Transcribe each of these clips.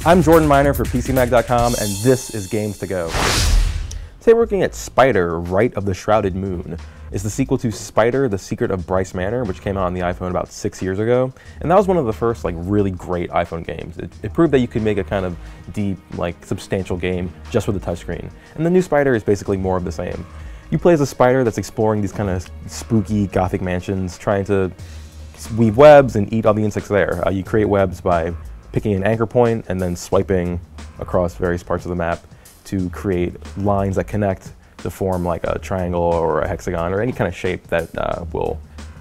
I'm Jordan Miner for PCMag.com, and this is Games to Go. Today we're looking at Spider, Rite of the Shrouded Moon. It's the sequel to Spider, The Secret of Bryce Manor, which came out on the iPhone about 6 years ago. And that was one of the first really great iPhone games. It proved that you could make a kind of deep, substantial game just with a touchscreen. And the new Spider is basically more of the same. You play as a spider that's exploring these kind of spooky gothic mansions, trying to weave webs and eat all the insects there. You create webs by picking an anchor point and then swiping across various parts of the map to create lines that connect to form like a triangle or a hexagon or any kind of shape that will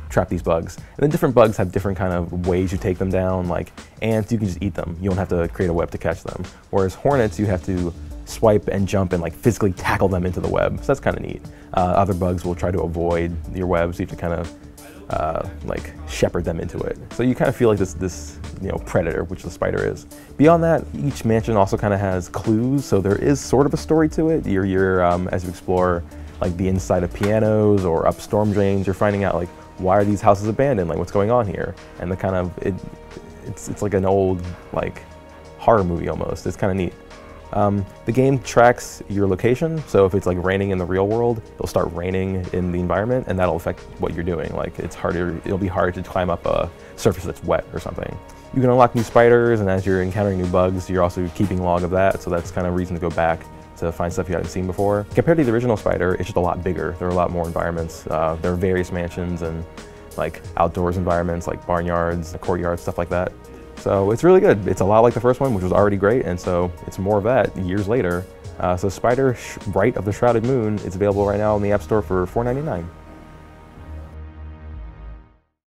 trap these bugs. And then different bugs have different kind of ways you take them down. Like ants, you can just eat them. You don't have to create a web to catch them. Whereas hornets, you have to swipe and jump and physically tackle them into the web. So that's kind of neat. Other bugs will try to avoid your webs. You have to kind of shepherd them into it. So you kind of feel like this predator, which the spider is. Beyond that, each mansion also kind of has clues, so there is sort of a story to it. You're as you explore the inside of pianos or up storm drains, you're finding out why are these houses abandoned, what's going on here, and the kind of it's like an old horror movie almost. It's kind of neat. The game tracks your location, so if it's raining in the real world, it'll start raining in the environment, and that'll affect what you're doing. It'll be harder to climb up a surface that's wet or something. You can unlock new spiders, and as you're encountering new bugs, you're also keeping log of that, so that's kind of a reason to go back to find stuff you haven't seen before. Compared to the original Spider, it's just a lot bigger. There are a lot more environments. There are various mansions and outdoors environments like barnyards, courtyards, stuff like that. So it's really good. It's a lot like the first one, which was already great, and so it's more of that years later. So Spider, Rite of the Shrouded Moon, it's available right now in the App Store for $4.99.